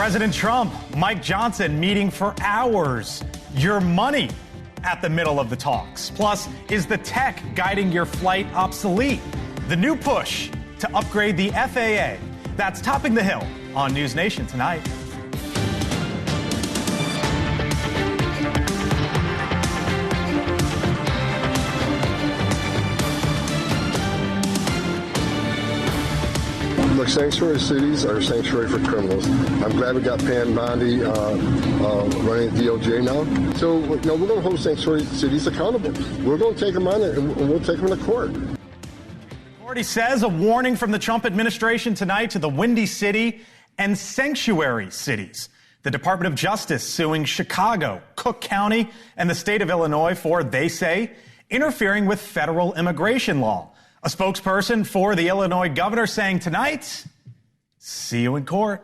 President Trump, Mike Johnson meeting for hours. Your money at the middle of the talks. Plus, is the tech guiding your flight obsolete? The new push to upgrade the FAA. That's topping the hill on NewsNation tonight. Look, sanctuary cities are sanctuary for criminals. I'm glad we got Pam Bondi running DOJ now. So, we're going to hold sanctuary cities accountable. We're going to take them on it, and we'll take them to court. Authority says a warning from the Trump administration tonight to the Windy City and sanctuary cities. The Department of Justice suing Chicago, Cook County, and the state of Illinois for, they say, interfering with federal immigration law. A spokesperson for the Illinois governor saying tonight, see you in court.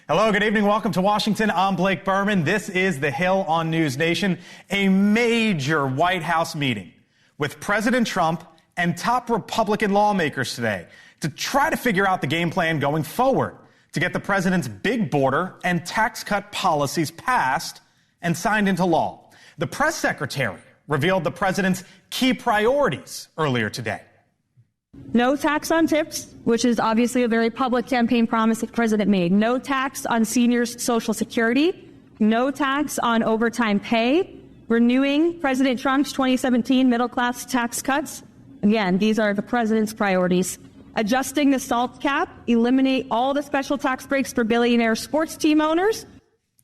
Hello, good evening. Welcome to Washington. I'm Blake Berman. This is The Hill on NewsNation. A major White House meeting with President Trump and top Republican lawmakers today to try to figure out the game plan going forward to get the president's big border and tax cut policies passed and signed into law. The press secretary revealed the president's key priorities earlier today. No tax on tips, which is obviously a very public campaign promise the president made. No tax on seniors' Social Security. No tax on overtime pay. Renewing President Trump's 2017 middle-class tax cuts. Again, these are the president's priorities. Adjusting the SALT cap. Eliminate all the special tax breaks for billionaire sports team owners.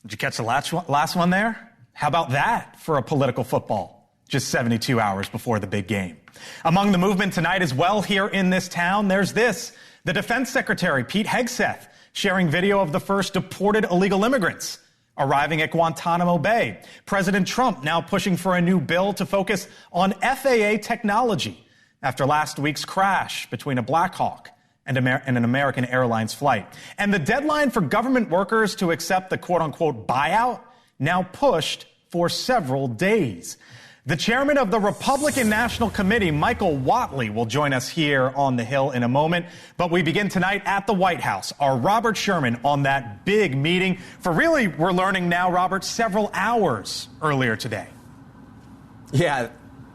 Did you catch the last one there? How about that for a political football? Just 72 hours before the big game. Among the movement tonight as well here in this town, there's this. The Defense Secretary, Pete Hegseth, sharing video of the first deported illegal immigrants arriving at Guantanamo Bay. President Trump now pushing for a new bill to focus on FAA technology after last week's crash between a Black Hawk and an American Airlines flight. And the deadline for government workers to accept the quote-unquote buyout now pushed for several days. The chairman of the Republican National Committee, Michael Whatley, will join us here on the Hill in a moment. But we begin tonight at the White House. Our Robert Sherman on that big meeting for really, we're learning now, Robert, several hours earlier today. Yeah,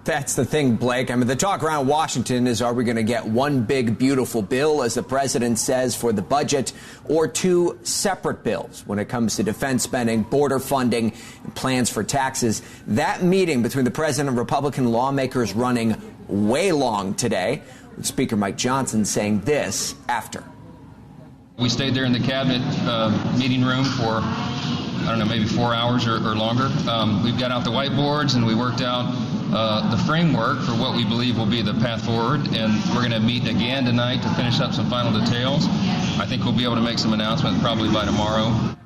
that's the thing, Blake. I mean, the talk around Washington is, are we going to get one big, beautiful bill, as the president says, for the budget, or two separate bills when it comes to defense spending, border funding, and plans for taxes? That meeting between the president and Republican lawmakers running way long today, with Speaker Mike Johnson saying this after. We stayed there in the cabinet meeting room for, I don't know, maybe 4 hours or longer. We've got out the whiteboards and we worked out the framework for what we believe will be the path forward, and we're going to meet again tonight to finish up some final details. I think we'll be able to make some announcements probably by tomorrow.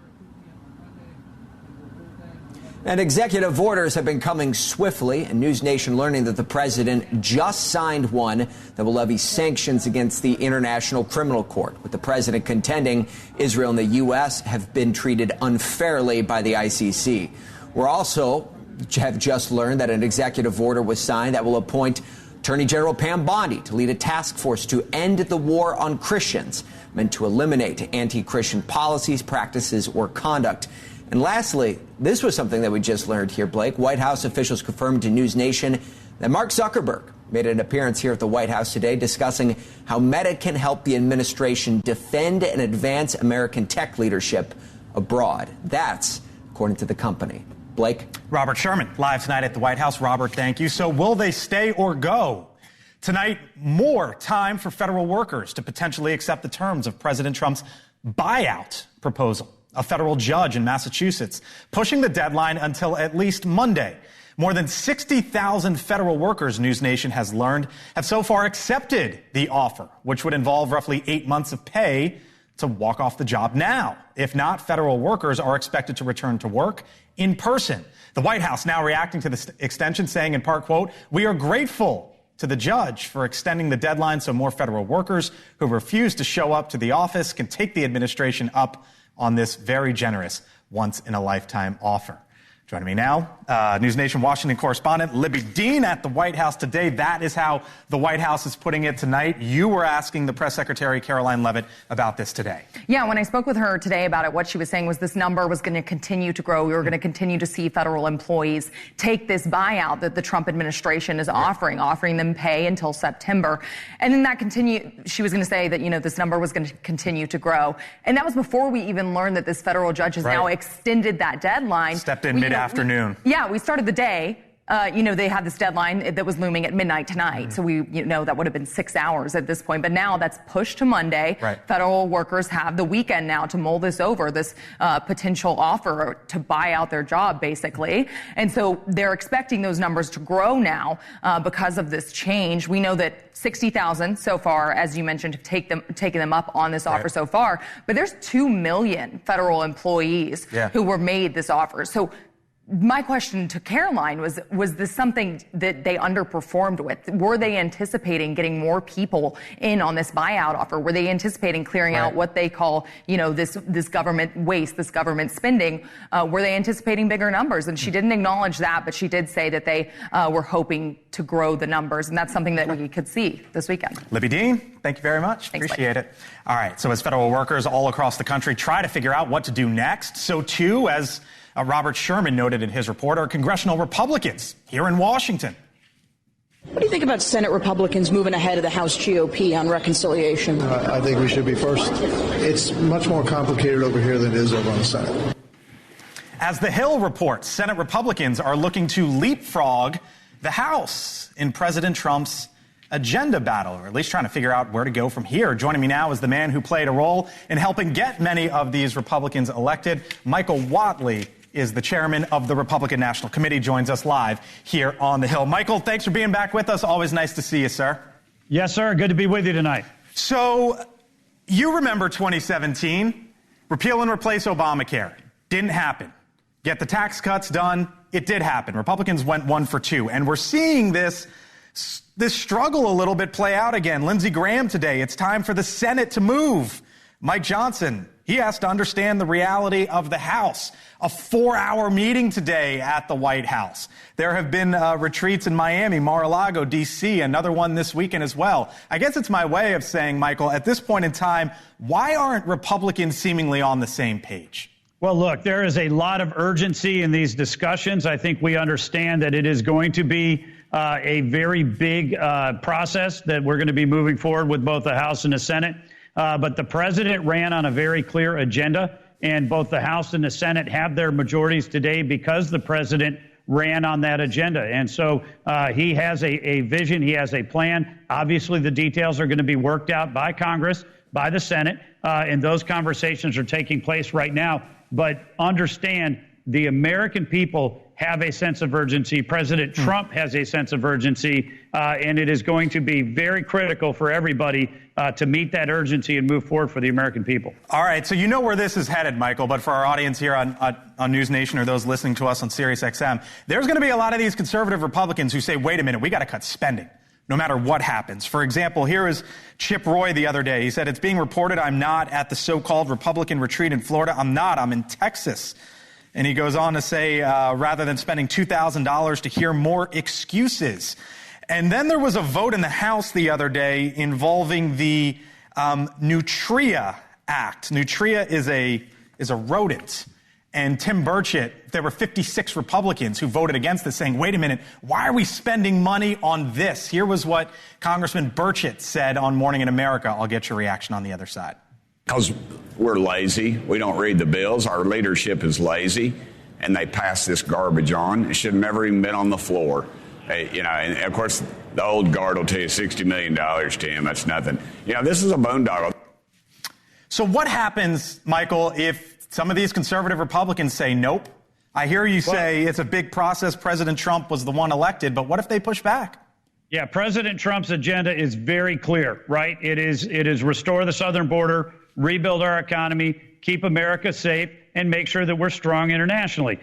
And executive orders have been coming swiftly, and NewsNation learning that the president just signed one that will levy sanctions against the International Criminal Court, with the president contending Israel and the U.S. have been treated unfairly by the ICC. We're also have just learned that an executive order was signed that will appoint Attorney General Pam Bondi to lead a task force to end the war on Christians, meant to eliminate anti-Christian policies, practices, or conduct. And lastly, this was something that we just learned here, Blake. White House officials confirmed to NewsNation that Mark Zuckerberg made an appearance here at the White House today discussing how Meta can help the administration defend and advance American tech leadership abroad. That's according to the company. Blake? Robert Sherman, live tonight at the White House. Robert, thank you. So will they stay or go? Tonight, more time for federal workers to potentially accept the terms of President Trump's buyout proposal. A federal judge in Massachusetts pushing the deadline until at least Monday. More than 60,000 federal workers, NewsNation has learned, have so far accepted the offer, which would involve roughly 8 months of pay to walk off the job now. If not, federal workers are expected to return to work in person. The White House now reacting to this extension, saying in part, quote, "We are grateful to the judge for extending the deadline so more federal workers who refuse to show up to the office can take the administration up on this very generous once-in-a-lifetime offer." Joining me now, NewsNation Washington correspondent Libby Dean at the White House today. That is how the White House is putting it tonight. You were asking the press secretary, Caroline Leavitt, about this today. Yeah, when I spoke with her today about it, what she was saying was this number was going to continue to grow. We were going to continue to see federal employees take this buyout that the Trump administration is offering them pay until September. And then that she was going to say that, this number was going to continue to grow. And that was before we even learned that this federal judge has now extended that deadline. Stepped in mid-afternoon. We started the day. They had this deadline that was looming at midnight tonight. So that would have been 6 hours at this point. But now that's pushed to Monday. Right. Federal workers have the weekend now to mull this over, this potential offer to buy out their job, basically. And so they're expecting those numbers to grow now because of this change. We know that 60,000 so far, as you mentioned, have taken them up on this offer so far. But there's 2 million federal employees who were made this offer. So my question to Caroline was this something that they underperformed with? Were they anticipating getting more people in on this buyout offer? Were they anticipating clearing out what they call, this government waste, this government spending? Were they anticipating bigger numbers? And she didn't acknowledge that, but she did say that they were hoping to grow the numbers. And that's something that we could see this weekend. Libby Dean, thank you very much. Thanks, appreciate it. All right. So as federal workers all across the country try to figure out what to do next, so too, as Robert Sherman noted in his report, are congressional Republicans here in Washington. What do you think about Senate Republicans moving ahead of the House GOP on reconciliation? I think we should be first. It's much more complicated over here than it is over on the Senate. As The Hill reports, Senate Republicans are looking to leapfrog the House in President Trump's agenda battle, or at least trying to figure out where to go from here. Joining me now is the man who played a role in helping get many of these Republicans elected. Michael Whatley is the chairman of the Republican National Committee, joins us live here on The Hill. Michael, thanks for being back with us. Always nice to see you, sir. Yes, sir. Good to be with you tonight. So you remember 2017, repeal and replace Obamacare. Didn't happen. Get the tax cuts done. It did happen. Republicans went 1 for 2. And we're seeing this struggle a little bit play out again. Lindsey Graham today, it's time for the Senate to move. Mike Johnson, he has to understand the reality of the House. A 4-hour meeting today at the White House. There have been retreats in Miami, Mar-a-Lago, D.C., another one this weekend as well. I guess it's my way of saying, Michael, at this point in time, why aren't Republicans seemingly on the same page? Well, look, there is a lot of urgency in these discussions. I think we understand that it is going to be a very big process that we're going to be moving forward with both the House and the Senate. But the president ran on a very clear agenda, and both the House and the Senate have their majorities today because the president ran on that agenda. And so he has a vision. He has a plan. Obviously, the details are going to be worked out by Congress, by the Senate, and those conversations are taking place right now. But understand, the American people have a sense of urgency. President Trump has a sense of urgency, and it is going to be very critical for everybody to meet that urgency and move forward for the American people. All right, so you know where this is headed, Michael, but for our audience here on NewsNation or those listening to us on SiriusXM, there's going to be a lot of these conservative Republicans who say, wait a minute, we got to cut spending no matter what happens. For example, here is Chip Roy the other day. He said, it's being reported I'm not at the so-called Republican retreat in Florida. I'm not. I'm in Texas. And he goes on to say, rather than spending $2,000 to hear more excuses. And then there was a vote in the House the other day involving the Nutria Act. Nutria is a rodent. And Tim Burchett, there were 56 Republicans who voted against this, saying, wait a minute, why are we spending money on this? Here was what Congressman Burchett said on Morning in America. I'll get your reaction on the other side. Because we're lazy. We don't read the bills. Our leadership is lazy, and they pass this garbage on. It should have never even been on the floor. And of course, the old guard will tell you $60 million, Tim. That's nothing. This is a boondoggle. So what happens, Michael, if some of these conservative Republicans say, nope? I hear you say it's a big process. President Trump was the one elected, but what if they push back? Yeah, President Trump's agenda is very clear, right? It is restore the southern border, rebuild our economy, keep America safe, and make sure that we're strong internationally.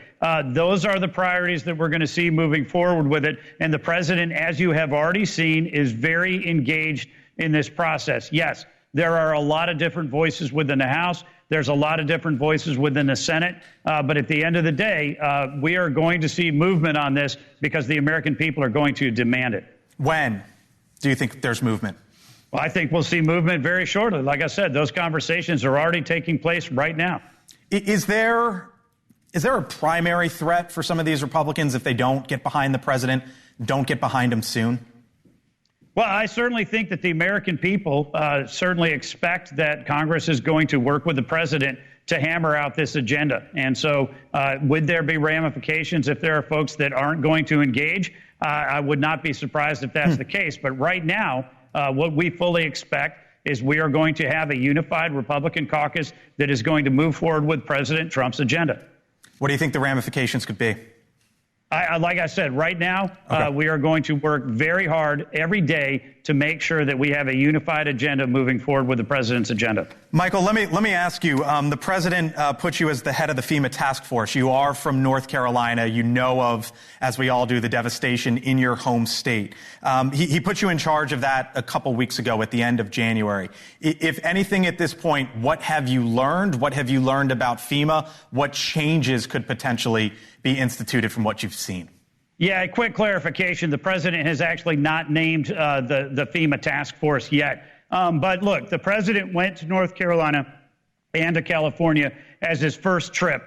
Those are the priorities that we're going to see moving forward with it. And the president, as you have already seen, is very engaged in this process. Yes, there are a lot of different voices within the House. There's a lot of different voices within the Senate. But at the end of the day, we are going to see movement on this because the American people are going to demand it. When do you think there's movement? Well, I think we'll see movement very shortly. Like I said, those conversations are already taking place right now. Is there a primary threat for some of these Republicans if they don't get behind the president, don't get behind him soon? Well, I certainly think that the American people certainly expect that Congress is going to work with the president to hammer out this agenda. And so would there be ramifications if there are folks that aren't going to engage? I would not be surprised if that's the case. But right now, what we fully expect is we are going to have a unified Republican caucus that is going to move forward with President Trump's agenda. What do you think the ramifications could be? Like I said, right now, we are going to work very hard every day to make sure that we have a unified agenda moving forward with the president's agenda. Michael, let me ask you, the president put you as the head of the FEMA task force. You are from North Carolina. You know of, as we all do, the devastation in your home state. He put you in charge of that a couple weeks ago at the end of January. If anything at this point, what have you learned? What have you learned about FEMA? What changes could potentially be instituted from what you've seen? Yeah, a quick clarification. The president has actually not named the FEMA task force yet. But look, the president went to North Carolina and to California as his first trip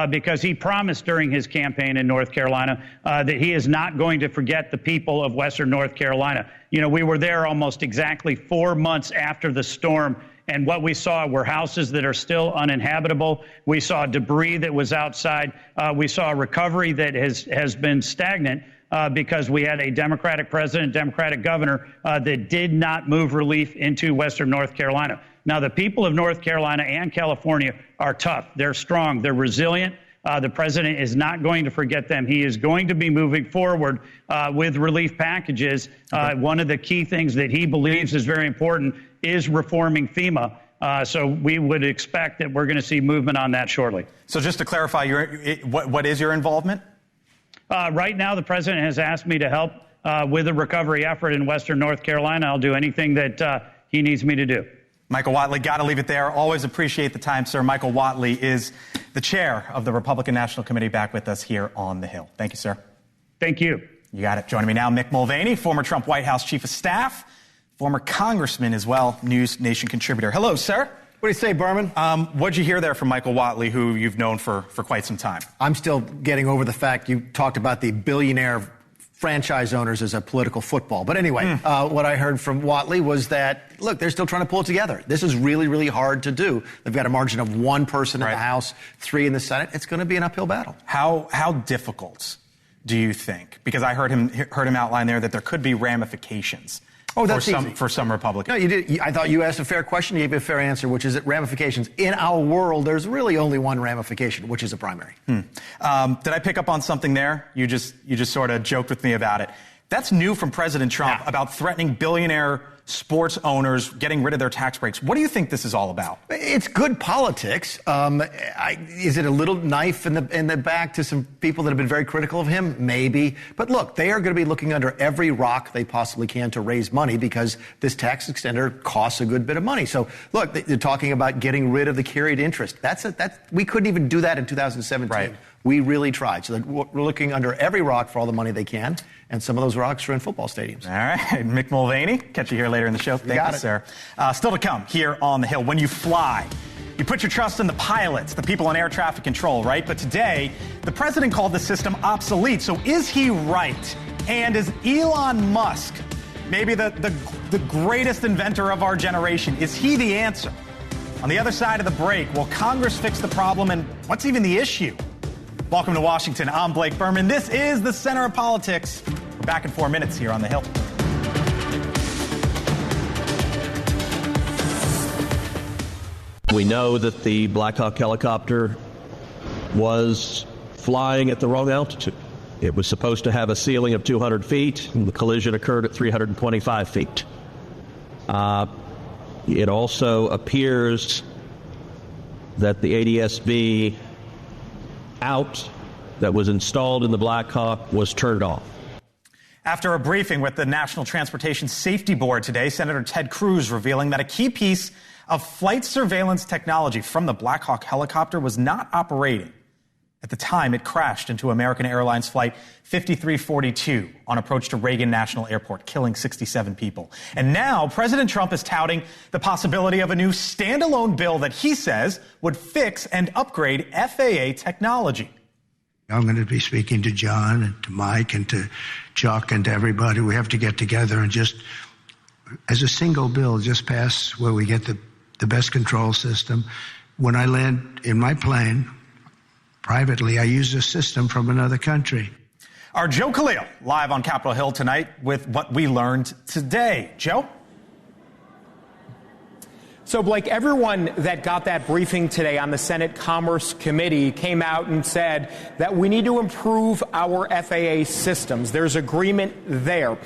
because he promised during his campaign in North Carolina that he is not going to forget the people of Western North Carolina. You know, we were there almost exactly 4 months after the storm. And what we saw were houses that are still uninhabitable. We saw debris that was outside. We saw a recovery that has been stagnant because we had a Democratic president, Democratic governor that did not move relief into Western North Carolina. Now, the people of North Carolina and California are tough. They're strong. They're resilient. The president is not going to forget them. He is going to be moving forward with relief packages. One of the key things that he believes is very important is reforming FEMA. So we would expect that we're going to see movement on that shortly. So just to clarify, what is your involvement? Right now, the president has asked me to help with a recovery effort in Western North Carolina. I'll do anything that he needs me to do. Michael Whatley, got to leave it there. Always appreciate the time, sir. Michael Whatley is the chair of the Republican National Committee, back with us here on the Hill. Thank you, sir. Thank you. You got it. Joining me now, Mick Mulvaney, former Trump White House chief of staff, former congressman as well, NewsNation contributor. Hello, sir. What do you say, Berman? What'd you hear there from Michael Whatley, who you've known for quite some time? I'm still getting over the fact you talked about the billionaire franchise owners as a political football. But anyway, what I heard from Whatley was that, look, they're still trying to pull it together. This is really, really hard to do. They've got a margin of one person in the House, 3 in the Senate. It's going to be an uphill battle. How difficult do you think? Because I heard him outline there that there could be ramifications. Oh, that's for some Republicans. No, you did. I thought you asked a fair question. You gave me a fair answer, which is that ramifications. In our world, there's really only one ramification, which is a primary. Did I pick up on something there? You just sort of joked with me about it. That's new from President Trump about threatening billionaire sports owners getting rid of their tax breaks. What do you think this is all about? It's good politics. Is it a little knife in the back to some people that have been very critical of him? Maybe. But look, they are going to be looking under every rock they possibly can to raise money because this tax extender costs a good bit of money. So look, they're talking about getting rid of the carried interest. We couldn't even do that in 2017. Right. We really tried. So we're looking under every rock for all the money they can. And some of those rocks are in football stadiums. All right. Mick Mulvaney, catch you here later in the show. Thank you, sir. Still to come here on the Hill. When you fly, you put your trust in the pilots, the people in air traffic control, right? But today, the president called the system obsolete. So is he right? And is Elon Musk maybe the greatest inventor of our generation? Is he the answer? On the other side of the break, will Congress fix the problem? And what's even the issue? Welcome to Washington. I'm Blake Berman. This is the Center of Politics. We're back in 4 minutes here on the Hill. We know that the Black Hawk helicopter was flying at the wrong altitude. It was supposed to have a ceiling of 200 feet, and the collision occurred at 325 feet. It also appears that the ADS-B out that was installed in the Black Hawk was turned off. After a briefing with the National Transportation Safety Board today, Senator Ted Cruz revealing that a key piece of flight surveillance technology from the Black Hawk helicopter was not operating at the time it crashed into American Airlines Flight 5342 on approach to Reagan National Airport, killing 67 people. And now President Trump is touting the possibility of a new standalone bill that he says would fix and upgrade FAA technology. I'm going to be speaking to John and to Mike and to Chuck and to everybody. We have to get together and just, as a single bill, just pass where we get the best control system. When I land in my plane, privately, I use a system from another country. Our Joe Khalil, live on Capitol Hill tonight with what we learned today. Joe? So, Blake, everyone that got that briefing today on the Senate Commerce Committee came out and said that we need to improve our FAA systems. There's agreement there.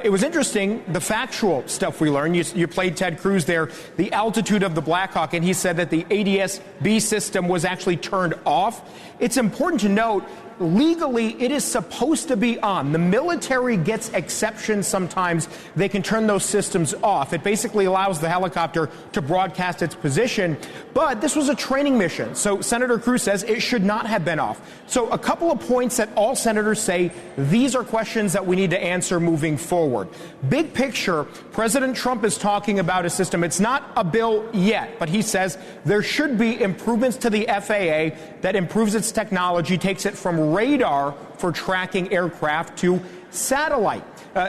It was interesting, the factual stuff we learned. You played Ted Cruz there, the altitude of the Black Hawk, and he said that the ADS-B system was actually turned off. It's important to note, legally, it is supposed to be on. The military gets exceptions sometimes. They can turn those systems off. It basically allows the helicopter to broadcast its position. But this was a training mission. So Senator Cruz says it should not have been off. So a couple of points that all senators say, these are questions that we need to answer moving forward. Big picture, President Trump is talking about a system. It's not a bill yet, but he says there should be improvements to the FAA that improves its technology, takes it from radar for tracking aircraft to satellite.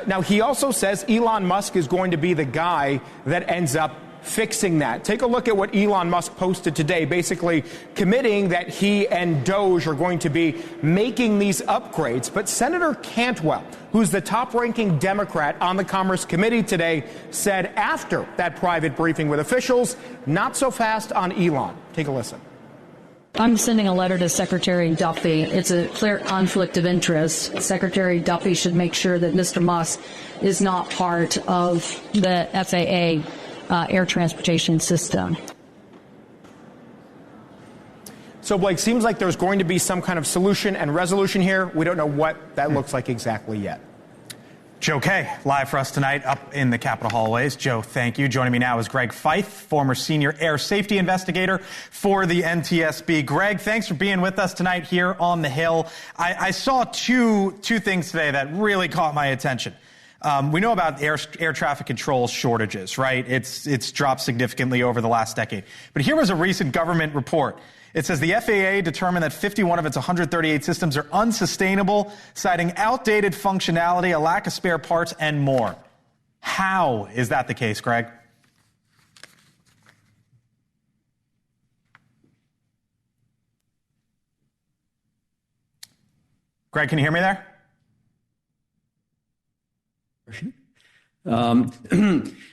Now, he also says Elon Musk is going to be the guy that ends up fixing that. Take a look at what Elon Musk posted today, basically committing that he and Doge are going to be making these upgrades. But Senator Cantwell, who's the top-ranking Democrat on the Commerce Committee today, said after that private briefing with officials, not so fast on Elon. Take a listen. I'm sending a letter to Secretary Duffy. It's a clear conflict of interest. Secretary Duffy should make sure that Mr. Musk is not part of the FAA air transportation system. So, Blake, seems like there's going to be some kind of solution and resolution here. We don't know what that looks like exactly yet. Joe Kay, live for us tonight up in the Capitol hallways. Joe, thank you. Joining me now is Greg Feith, former senior air safety investigator for the NTSB. Greg, thanks for being with us tonight here on the Hill. I saw two things today that really caught my attention. We know about air traffic control shortages, right? It's dropped significantly over the last decade. But here was a recent government report. It says the FAA determined that 51 of its 138 systems are unsustainable, citing outdated functionality, a lack of spare parts, and more. How is that the case, Greg? Greg, can you hear me there?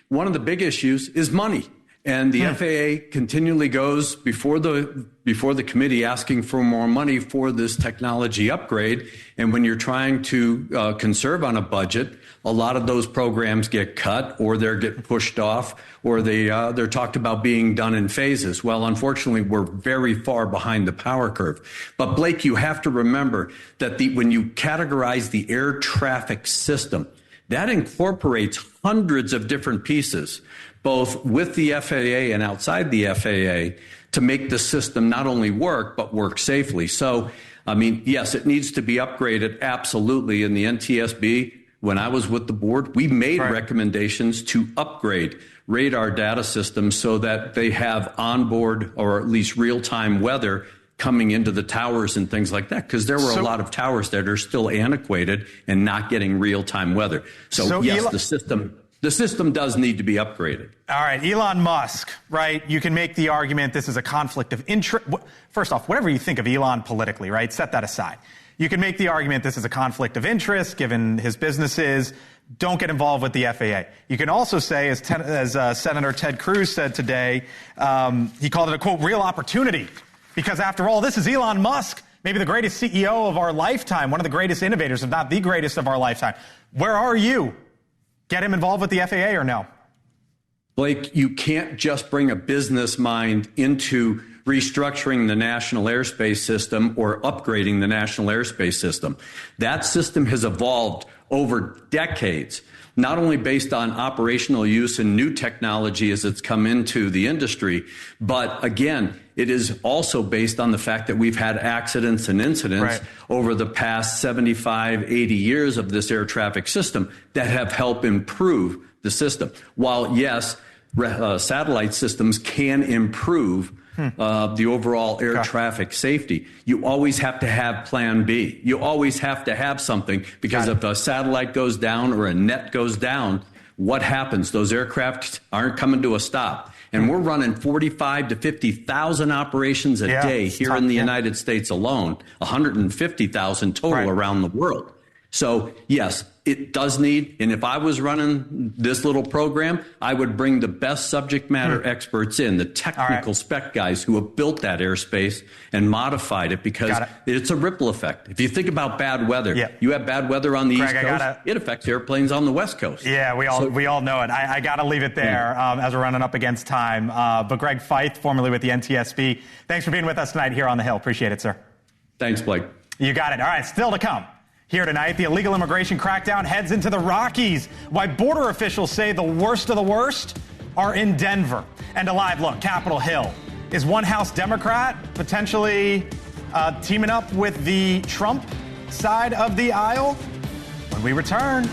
One of the big issues is money. And the FAA continually goes before the committee asking for more money for this technology upgrade. And when you're trying to conserve on a budget, a lot of those programs get cut or they're get pushed off or they're talked about being done in phases. Well, unfortunately, we're very far behind the power curve. But Blake, you have to remember that when you categorize the air traffic system, that incorporates hundreds of different pieces, both with the FAA and outside the FAA, to make the system not only work, but work safely. So, I mean, yes, it needs to be upgraded, absolutely. In the NTSB, when I was with the board, we made recommendations to upgrade radar data systems so that they have onboard or at least real-time weather coming into the towers and things like that, because there were a lot of towers that are still antiquated and not getting real-time weather. So yes, the system does need to be upgraded. All right, Elon Musk, right? You can make the argument this is a conflict of interest. First off, whatever you think of Elon politically, right? Set that aside. You can make the argument this is a conflict of interest given his businesses. Don't get involved with the FAA. You can also say, as Senator Ted Cruz said today, he called it a, quote, real opportunity. Because after all, this is Elon Musk, maybe the greatest CEO of our lifetime, one of the greatest innovators, if not the greatest of our lifetime. Where are you? Get him involved with the FAA or no? Blake, you can't just bring a business mind into restructuring the national airspace system or upgrading the national airspace system. That system has evolved over decades. not only based on operational use and new technology as it's come into the industry, but again, it is also based on the fact that we've had accidents and incidents over the past 75, 80 years of this air traffic system that have helped improve the system. While, yes, satellite systems can improve the overall air traffic safety, you always have to have plan B. You always have to have something, because if a satellite goes down or a net goes down, what happens? Those aircraft aren't coming to a stop. And we're running 45 to 50,000 operations a day here in the United States alone, 150,000 total around the world. So, yes, it does need, and if I was running this little program, I would bring the best subject matter experts in, the technical spec guys who have built that airspace and modified it, because it's a ripple effect. If you think about bad weather, you have bad weather on the East Coast, it affects airplanes on the West Coast. Yeah, we all know it. I got to leave it there as we're running up against time. But Greg Feith, formerly with the NTSB, thanks for being with us tonight here on the Hill. Appreciate it, sir. Thanks, Blake. You got it. All right, still to come. Here tonight, the illegal immigration crackdown heads into the Rockies. Why border officials say the worst of the worst are in Denver. And a live look, Capitol Hill. Is one House Democrat potentially teaming up with the Trump side of the aisle? When we return.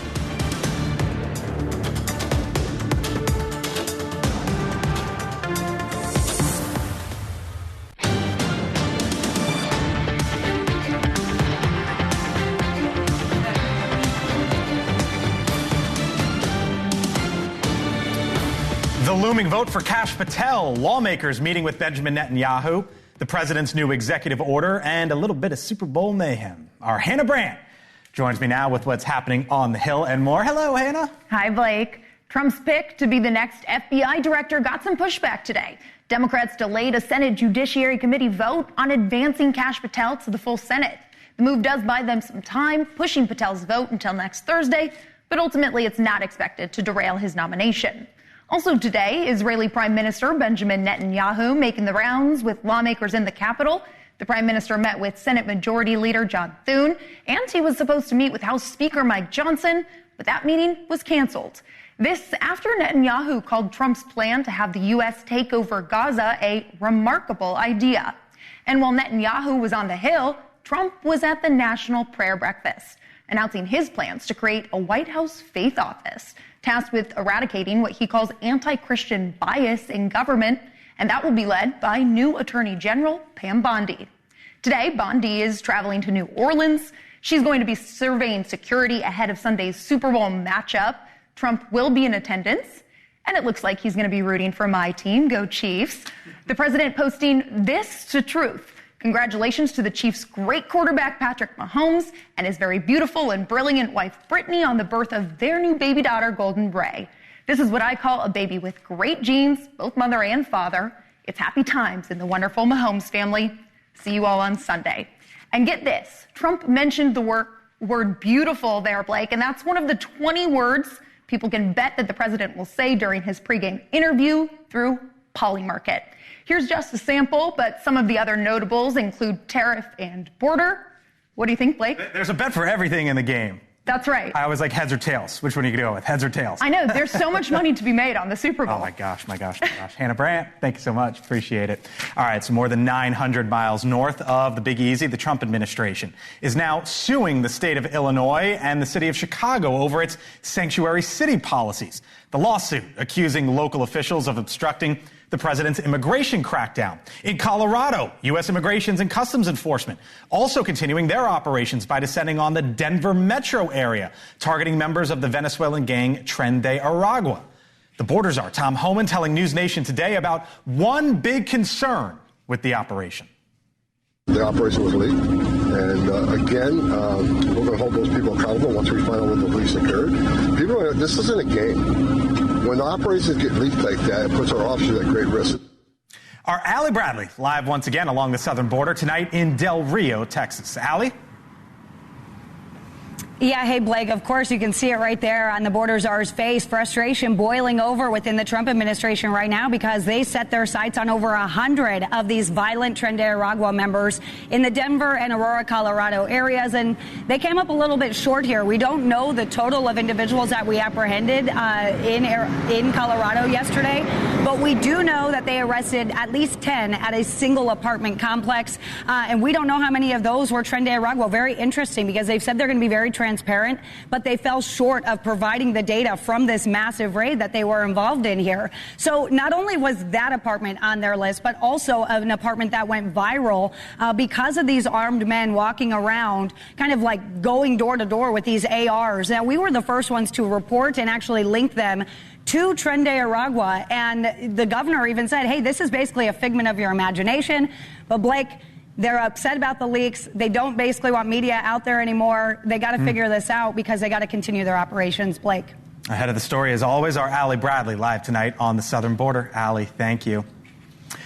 The looming vote for Kash Patel, lawmakers meeting with Benjamin Netanyahu, the president's new executive order, and a little bit of Super Bowl mayhem. Our Hannah Brandt joins me now with what's happening on the Hill and more. Hello, Hannah. Hi, Blake. Trump's pick to be the next FBI director got some pushback today. Democrats delayed a Senate Judiciary Committee vote on advancing Kash Patel to the full Senate. The move does buy them some time, pushing Patel's vote until next Thursday, but ultimately it's not expected to derail his nomination. Also today, Israeli Prime Minister Benjamin Netanyahu making the rounds with lawmakers in the Capitol. The Prime Minister met with Senate Majority Leader John Thune, and he was supposed to meet with House Speaker Mike Johnson, but that meeting was canceled. This after Netanyahu called Trump's plan to have the U.S. take over Gaza a remarkable idea. And while Netanyahu was on the Hill, Trump was at the National Prayer Breakfast, announcing his plans to create a White House faith office tasked with eradicating what he calls anti-Christian bias in government, and that will be led by new Attorney General Pam Bondi. Today, Bondi is traveling to New Orleans. She's going to be surveying security ahead of Sunday's Super Bowl matchup. Trump will be in attendance, and it looks like he's going to be rooting for my team. Go Chiefs. The president posting this to Truth. Congratulations to the Chiefs' great quarterback, Patrick Mahomes, and his very beautiful and brilliant wife, Brittany, on the birth of their new baby daughter, Golden Ray. This is what I call a baby with great genes, both mother and father. It's happy times in the wonderful Mahomes family. See you all on Sunday. And get this, Trump mentioned the word beautiful there, Blake, and that's one of the 20 words people can bet that the president will say during his pregame interview through Polymarket. Here's just a sample, but some of the other notables include tariff and border. What do you think, Blake? There's a bet for everything in the game. That's right. I was like heads or tails. Which one are you going to go with, heads or tails? I know. There's so much money to be made on the Super Bowl. Oh, my gosh. Hannah Brandt, thank you so much. Appreciate it. All right, so more than 900 miles north of the Big Easy, the Trump administration is now suing the state of Illinois and the city of Chicago over its sanctuary city policies. The lawsuit accusing local officials of obstructing the president's immigration crackdown. In Colorado, U.S. Immigrations and Customs Enforcement also continuing their operations by descending on the Denver metro area, targeting members of the Venezuelan gang Tren de Aragua. The border czar, Tom Homan, telling NewsNation today about one big concern with the operation. The operation was leaked, and again, we're going to hold those people accountable once we find out what the leaks occurred. This isn't a game. When operations get leaked like that, it puts our officers at great risk. Our Allie Bradley live once again along the southern border tonight in Del Rio, Texas. Allie? Yeah, hey, Blake, of course, you can see it right there on the border czar's face. Frustration boiling over within the Trump administration right now because they set their sights on over 100 of these violent Tren de Aragua members in the Denver and Aurora, Colorado areas. And they came up a little bit short here. We don't know the total of individuals that we apprehended in Colorado yesterday, but we do know that they arrested at least 10 at a single apartment complex. And we don't know how many of those were Tren de Aragua. Very interesting because they've said they're going to be very transparent, but they fell short of providing the data from this massive raid that they were involved in here. So not only was that apartment on their list, but also an apartment that went viral because of these armed men walking around, kind of like going door to door with these ARs. Now, we were the first ones to report and actually link them to Tren de Aragua, and the governor even said, hey, this is basically a figment of your imagination. But Blake, they're upset about the leaks. They don't basically want media out there anymore. They got to figure this out because they got to continue their operations. Blake. Ahead of the story, as always, our Allie Bradley live tonight on the southern border. Allie, thank you.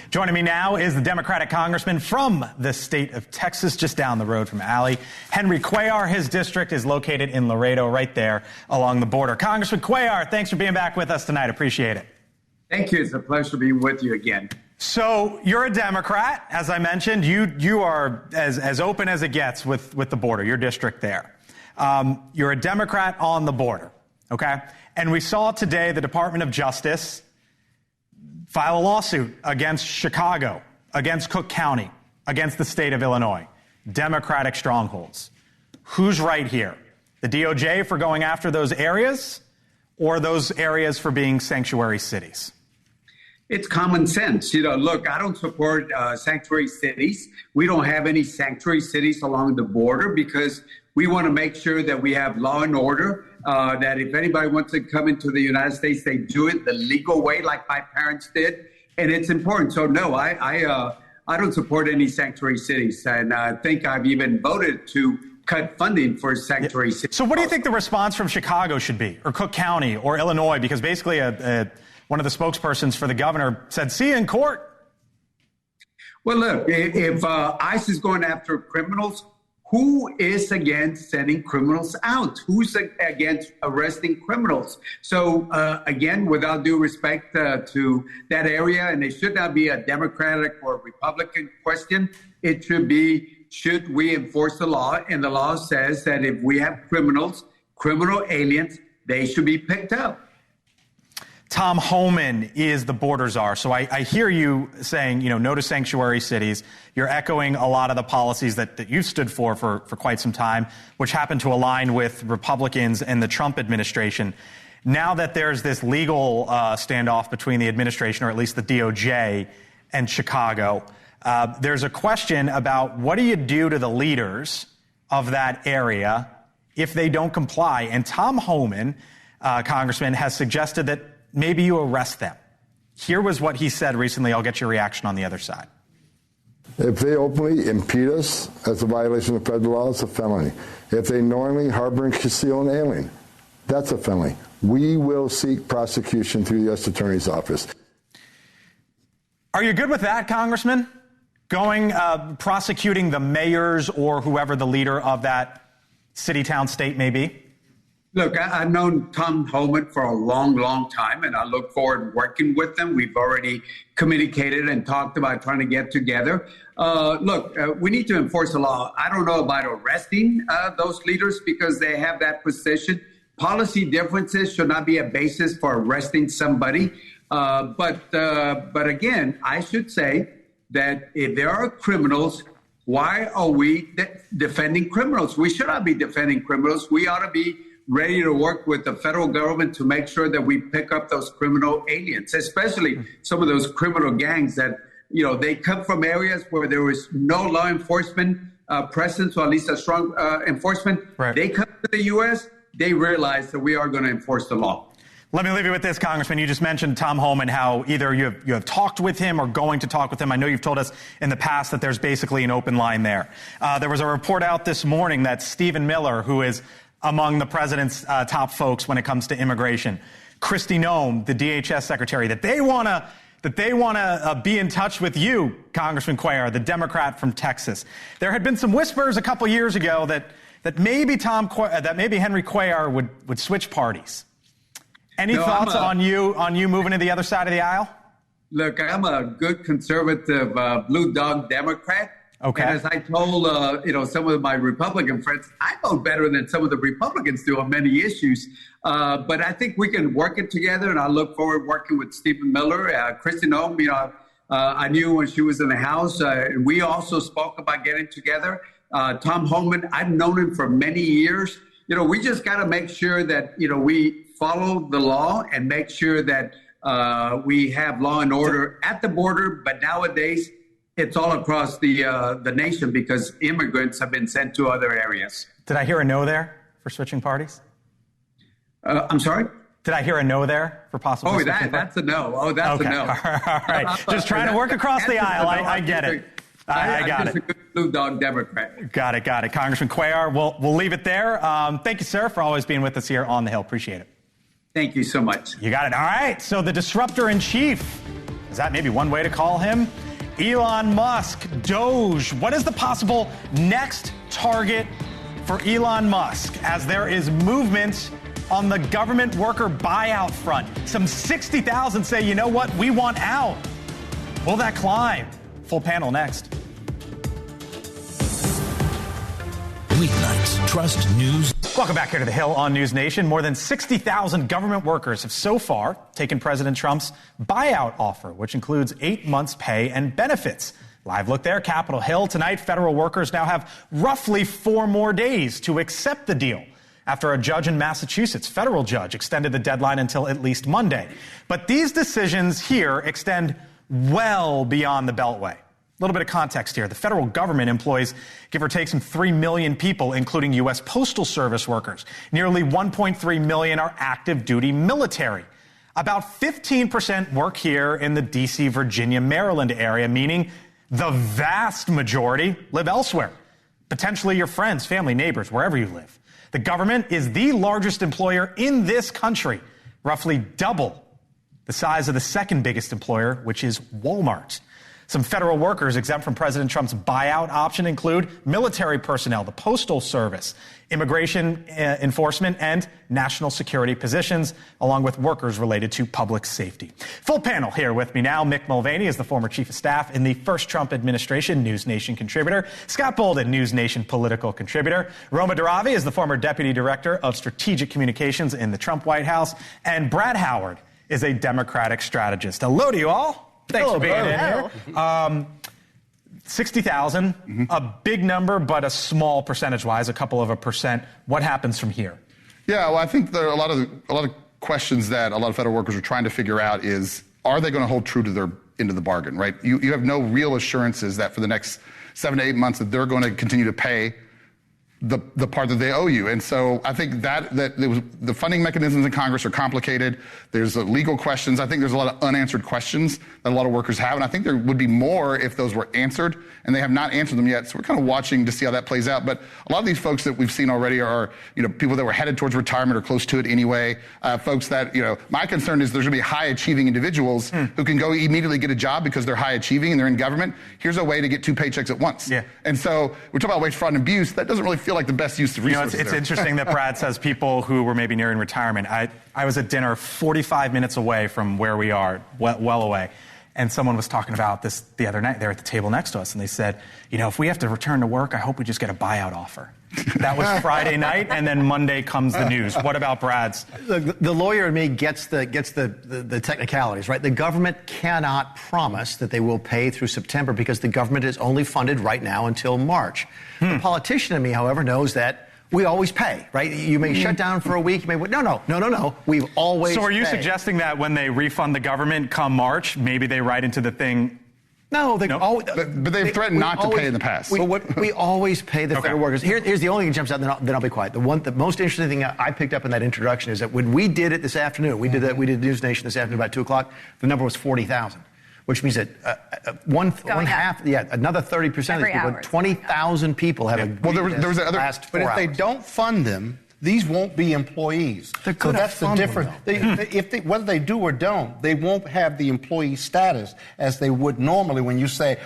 Joining me now is the Democratic congressman from the state of Texas, just down the road from Allie, Henry Cuellar. His district is located in Laredo, right there along the border. Congressman Cuellar, thanks for being back with us tonight. Appreciate it. Thank you. It's a pleasure being with you again. So you're a Democrat, as I mentioned. You are as open as it gets with the border, your district there. You're a Democrat on the border, okay? And we saw today the Department of Justice file a lawsuit against Chicago, against Cook County, against the state of Illinois. Democratic strongholds. Who's right here? The DOJ for going after those areas, or those areas for being sanctuary cities? It's common sense. Look, I don't support sanctuary cities. We don't have any sanctuary cities along the border because we want to make sure that we have law and order, that if anybody wants to come into the United States, they do it the legal way like my parents did. And it's important. So, no, I don't support any sanctuary cities. And I think I've even voted to cut funding for sanctuary cities. So what do you think the response from Chicago should be, or Cook County, or Illinois? Because basically one of the spokespersons for the governor said, see you in court. Well, look, if ICE is going after criminals, who is against sending criminals out? Who's against arresting criminals? So, again, without due respect to that area, and it should not be a Democratic or Republican question, it should be, should we enforce the law? And the law says that if we have criminal aliens, they should be picked up. Tom Homan is the border czar. So I hear you saying, no to sanctuary cities. You're echoing a lot of the policies that you've stood for quite some time, which happen to align with Republicans and the Trump administration. Now that there's this legal standoff between the administration, or at least the DOJ, and Chicago, there's a question about what do you do to the leaders of that area if they don't comply? And Tom Homan, Congressman, has suggested that maybe you arrest them. Here was what he said recently. I'll get your reaction on the other side. If they openly impede us, that's a violation of federal law. It's a felony. If they knowingly harbor and conceal an alien, that's a felony. We will seek prosecution through the U.S. Attorney's Office. Are you good with that, Congressman? Prosecuting the mayors or whoever the leader of that city, town, state may be? Look, I've known Tom Homan for a long, long time, and I look forward to working with them. We've already communicated and talked about trying to get together. We need to enforce the law. I don't know about arresting those leaders because they have that position. Policy differences should not be a basis for arresting somebody. But again, I should say that if there are criminals, why are we defending criminals? We should not be defending criminals. We ought to be ready to work with the federal government to make sure that we pick up those criminal aliens, especially some of those criminal gangs that, they come from areas where there is no law enforcement presence, or at least a strong enforcement. Right. They come to the U.S., they realize that we are going to enforce the law. Let me leave you with this, Congressman. You just mentioned Tom Homan, how either you have talked with him or going to talk with him. I know you've told us in the past that there's basically an open line there. There was a report out this morning that Stephen Miller, who is among the president's top folks when it comes to immigration, Kristi Noem, the DHS secretary, that they want to be in touch with you, Congressman Cuellar, the Democrat from Texas. There had been some whispers a couple years ago that that maybe Henry Cuellar would switch parties. Any thoughts on you moving to the other side of the aisle? Look, I'm a good conservative blue dog Democrat. Okay. And as I told some of my Republican friends, I vote better than some of the Republicans do on many issues. But I think we can work it together, and I look forward to working with Stephen Miller, Kristi Noem. I knew when she was in the House. We also spoke about getting together. Tom Homan, I've known him for many years. We just got to make sure that we follow the law and make sure that we have law and order at the border. But nowadays, it's all across the nation because immigrants have been sent to other areas. Did I hear a no there for switching parties? I'm sorry? Did I hear a no there for possible switching parties? That's a no. Oh, that's a no. All right. Just trying to work across the aisle. I get it. I got it. I'm just a good blue dog Democrat. Got it. Congressman Cuellar, we'll leave it there. Thank you, sir, for always being with us here on the Hill. Appreciate it. Thank you so much. You got it. All right. So the disruptor in chief, is that maybe one way to call him? Elon Musk, Doge. What is the possible next target for Elon Musk as there is movement on the government worker buyout front? Some 60,000 say, you know what, we want out. Will that climb? Full panel next. Weeknights, Trust News. Welcome back here to the Hill on NewsNation. More than 60,000 government workers have so far taken President Trump's buyout offer, which includes 8 months' pay and benefits. Live look there, Capitol Hill. Tonight, federal workers now have roughly 4 more days to accept the deal after a judge in Massachusetts, federal judge, extended the deadline until at least Monday. But these decisions here extend well beyond the Beltway. A little bit of context here. The federal government employs, give or take, some 3 million people, including U.S. Postal Service workers. Nearly 1.3 million are active duty military. About 15% work here in the D.C., Virginia, Maryland area, meaning the vast majority live elsewhere. Potentially your friends, family, neighbors, wherever you live. The government is the largest employer in this country, roughly double the size of the second biggest employer, which is Walmart. Some federal workers exempt from President Trump's buyout option include military personnel, the Postal Service, immigration enforcement, and national security positions, along with workers related to public safety. Full panel here with me now. Mick Mulvaney is the former chief of staff in the first Trump administration, NewsNation contributor. Scott Bolden, NewsNation political contributor. Roma Daravi is the former deputy director of strategic communications in the Trump White House. And Brad Howard is a Democratic strategist. Hello to you all. Thanks for being in here. 60,000, a big number, but a small percentage-wise, a couple of a percent. What happens from here? Yeah, well, I think there are a lot of questions that a lot of federal workers are trying to figure out is, are they going to hold true to their end of the bargain, right? You have no real assurances that for the next 7 to 8 months that they're going to continue to pay the part that they owe you. And so I think that the funding mechanisms in Congress are complicated. There's legal questions. I think there's a lot of unanswered questions that a lot of workers have. And I think there would be more if those were answered, and they have not answered them yet. So we're kind of watching to see how that plays out. But a lot of these folks that we've seen already are, people that were headed towards retirement or close to it anyway. Folks that, my concern is there's going to be high achieving individuals who can go immediately get a job because they're high achieving and they're in government. Here's a way to get 2 paychecks at once. Yeah. And so we're talking about waste, fraud, and abuse. That doesn't really feel like the best use of resources. It's interesting that Brad says people who were maybe nearing retirement. I was at dinner 45 minutes away from where we are, well away. And someone was talking about this the other night. They were at the table next to us, and they said, if we have to return to work, I hope we just get a buyout offer. That was Friday night, and then Monday comes the news. What about Brad's? The lawyer in me gets the technicalities, right? The government cannot promise that they will pay through September because the government is only funded right now until March. The politician in me, however, knows that we always pay, right? You may shut down for a week. You may no. We've always. So are you suggesting that when they refund the government come March, maybe they write into the thing? No, but they've threatened not to pay in the past. We always pay the federal workers. Here's the only thing that jumps out, then I'll be quiet. The most interesting thing I picked up in that introduction is that when we did it this afternoon, we did NewsNation this afternoon about 2 o'clock, the number was 40,000. Which means that one half, another 30% of these people, 20,000 people have agreed. Well, there was other. But if they don't fund them, these won't be employees. They're good. So that's the difference. Whether they do or don't, they won't have the employee status as they would normally when you say,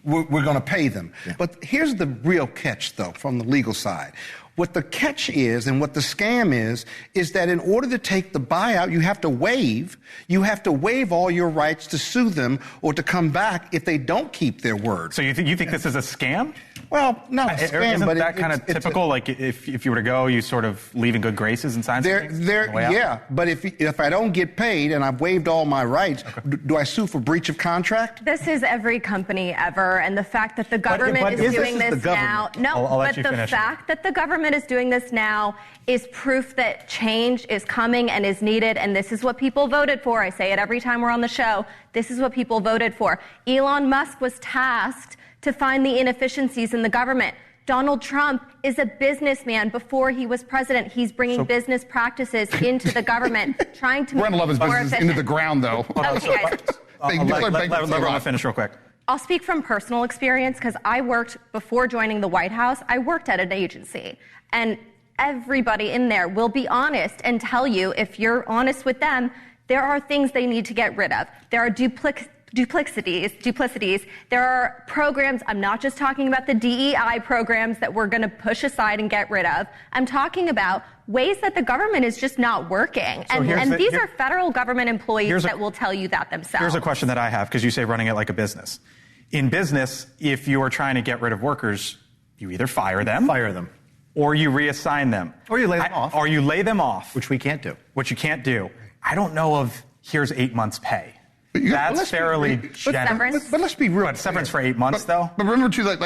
we're going to pay them. Yeah. But here's the real catch, though, from the legal side. What the catch is and what the scam is that in order to take the buyout, you have to waive all your rights to sue them or to come back if they don't keep their word. So you think this is a scam? Well, not a scam, Isn't but that kind of typical? Like if you were to go, you sort of leave in good graces and sign something? Yeah, but if I don't get paid and I've waived all my rights, do I sue for breach of contract? This is every company ever, and the fact that the government is doing this now. No, but the fact that the government is doing this now is proof that change is coming and is needed, and this is what people voted for. I say it every time we're on the show. This is what people voted for. Elon Musk was tasked to find the inefficiencies in the government. Donald Trump is a businessman before he was president. He's bringing business practices into the government, trying to make it more efficient. Into the ground, though. Okay, guys. Let Rona finish real quick. I'll speak from personal experience because I worked, before joining the White House, I worked at an agency. And everybody in there will be honest and tell you, if you're honest with them, there are things they need to get rid of. There are duplicities. There are programs. I'm not just talking about the DEI programs that we're going to push aside and get rid of. I'm talking about ways that the government is just not working. So and these are federal government employees that will tell you that themselves. Here's a question that I have, because you say running it like a business. In business, if you are trying to get rid of workers, you either fire them, or you reassign them. Or you lay them off. Or you lay them off. Which we can't do. Which you can't do. I don't know of here's 8 months pay. That's fairly generous. But let's be real. But severance for 8 months, though? But remember, too,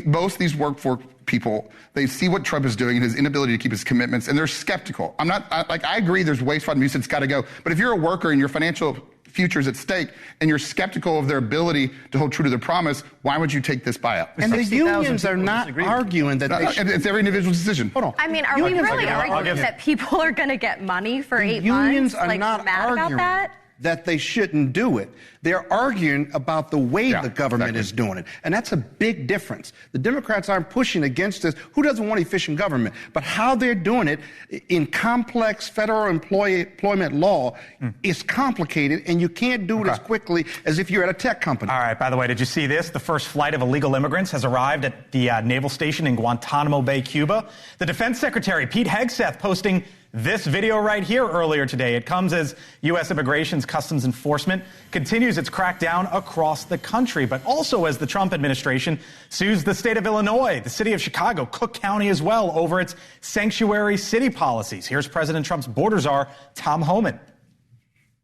most of these work for people, they see what Trump is doing and his inability to keep his commitments, and they're skeptical. I agree there's waste fund abuse, it's got to go. But if you're a worker and your financial future is at stake and you're skeptical of their ability to hold true to their promise, why would you take this buyout? And the unions are not arguing that they should. It's every individual's decision. Hold on. I mean, are we really arguing that people are going to get money for 8 months? Unions are not mad arguing about that? That they shouldn't do it. They're arguing about the way the government is doing it. And that's a big difference. The Democrats aren't pushing against this. Who doesn't want efficient government? But how they're doing it in complex federal employment law is complicated, and you can't do it as quickly as if you're at a tech company. All right, by the way, did you see this? The first flight of illegal immigrants has arrived at the naval station in Guantanamo Bay, Cuba. The Defense Secretary, Pete Hegseth, posting this video right here earlier today. It comes as U.S. Immigration's Customs Enforcement continues its crackdown across the country, but also as the Trump administration sues the state of Illinois, the city of Chicago, Cook County as well, over its sanctuary city policies. Here's President Trump's border czar, Tom Homan.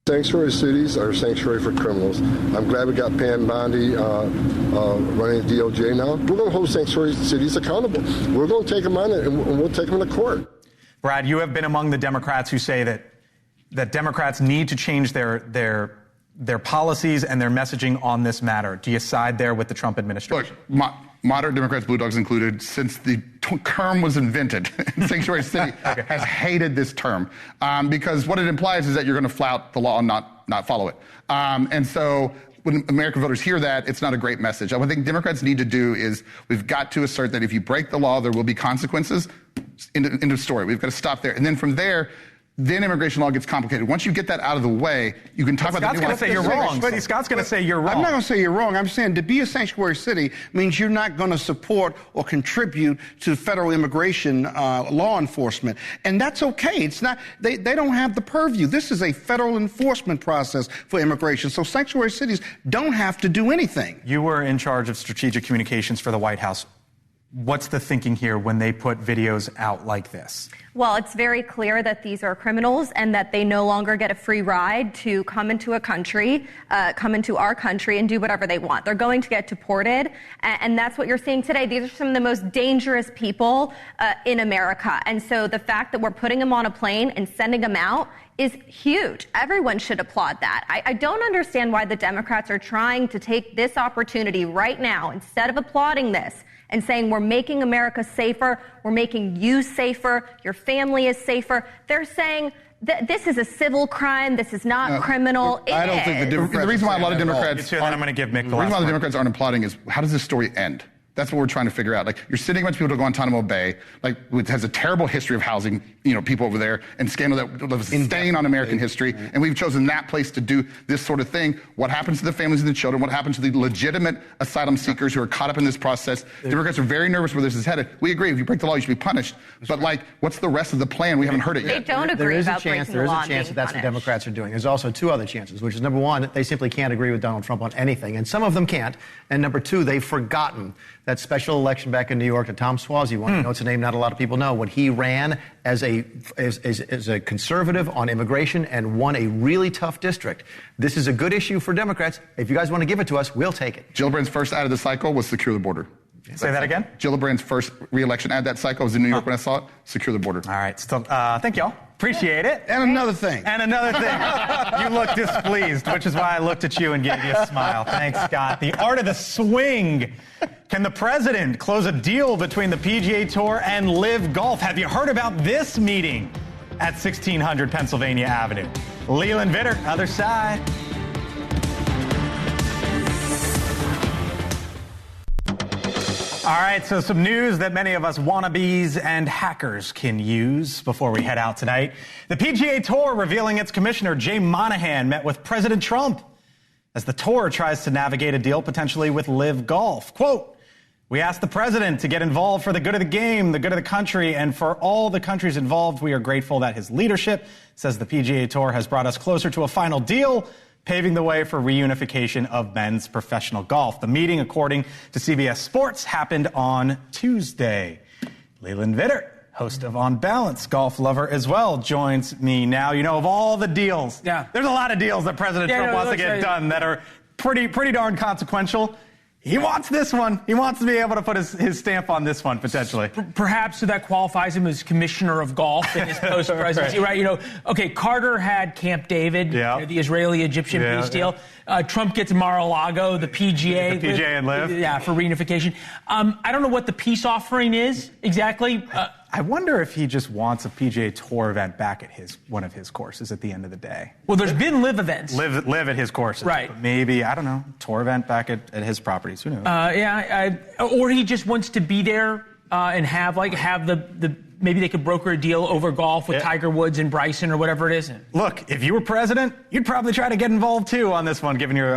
Sanctuary cities are sanctuary for criminals. I'm glad we got Pam Bondi running the DOJ now. We're going to hold sanctuary cities accountable. We're going to take them on it, and we'll take them to court. Brad, you have been among the Democrats who say that Democrats need to change their policies and their messaging on this matter. Do you side there with the Trump administration? Look, moderate Democrats, Blue Dogs included, since the term was invented, Sanctuary City has hated this term because what it implies is that you're going to flout the law and not follow it. And so when American voters hear that, it's not a great message. What I think Democrats need to do is we've got to assert that if you break the law, there will be consequences. End of story. We've got to stop there. And then from there, then immigration law gets complicated. Once you get that out of the way, you can talk about the nuance. Scott's going to say you're wrong. But Scott's going to say you're wrong. I'm not going to say you're wrong. I'm saying to be a sanctuary city means you're not going to support or contribute to federal immigration law enforcement. And that's okay. It's not, they don't have the purview. This is a federal enforcement process for immigration. So sanctuary cities don't have to do anything. You were in charge of strategic communications for the White House. What's the thinking here when they put videos out like this? Well, it's very clear that these are criminals and that they no longer get a free ride to come into our country and do whatever they want. They're going to get deported, and that's what you're seeing today. These are some of the most dangerous people in America. And so the fact that we're putting them on a plane and sending them out is huge. Everyone should applaud that. I don't understand why the Democrats are trying to take this opportunity right now, instead of applauding this, and saying we're making America safer, we're making you safer, your family is safer. They're saying that this is a civil crime, this is not criminal. I don't think the reason why a lot of Democrats I'm going to give Mick the reason why the Democrats aren't applauding is how does this story end? That's what we're trying to figure out. Like, you're sending a bunch of people to Guantanamo Bay, like, which has a terrible history of housing, people over there, and scandal that was a stain on American history. And we've chosen that place to do this sort of thing. What happens to the families and the children? What happens to the legitimate asylum seekers who are caught up in this process? Democrats are very nervous where this is headed. We agree. If you break the law, you should be punished. But, like, what's the rest of the plan? We haven't heard it yet. They don't agree about breaking the law. There is a chance that that's what Democrats are doing. There's also two other chances, which is, number one, they simply can't agree with Donald Trump on anything, and some of them can't. And number two, they've forgotten that special election back in New York that Tom Suozzi won. You know, it's a name not a lot of people know. When he ran as a conservative on immigration and won a really tough district. This is a good issue for Democrats. If you guys want to give it to us, we'll take it. Gillibrand's first ad of the cycle was secure the border. Say that again? Gillibrand's first re-election ad that cycle was in New York when I saw it. Secure the border. All right. So, thank y'all. Appreciate it. And another thing. You look displeased, which is why I looked at you and gave you a smile. Thanks, Scott. The art of the swing. Can the president close a deal between the PGA Tour and LIV Golf? Have you heard about this meeting at 1600 Pennsylvania Avenue? Leland Vitter, other side. All right, so some news that many of us wannabes and hackers can use before we head out tonight. The PGA Tour revealing its commissioner, Jay Monahan, met with President Trump as the tour tries to navigate a deal potentially with LIV Golf. Quote, "We asked the president to get involved for the good of the game, the good of the country, and for all the countries involved. We are grateful that his leadership says the PGA Tour has brought us closer to a final deal, paving the way for reunification of men's professional golf." The meeting, according to CBS Sports, happened on Tuesday. Leland Vitter, host of On Balance, golf lover as well, joins me now. You know, of all the deals, there's a lot of deals that President Trump wants to get done that are pretty darn consequential. He wants this one. He wants to be able to put his stamp on this one, potentially. Perhaps so that qualifies him as commissioner of golf in his post-presidency, right? You know, okay, Carter had Camp David, the Israeli-Egyptian peace deal. Trump gets Mar-a-Lago, the PGA. The PGA and LIV. Yeah, for reunification. I don't know what the peace offering is exactly. I wonder if he just wants a PGA Tour event back at one of his courses at the end of the day. Well, there's been LIV events. LIV at his courses. Right. But maybe, I don't know, tour event back at his properties. Who knows? Or he just wants to be there and have the maybe they could broker a deal over golf with Tiger Woods and Bryson or whatever it is. Look, if you were president, you'd probably try to get involved too on this one, given your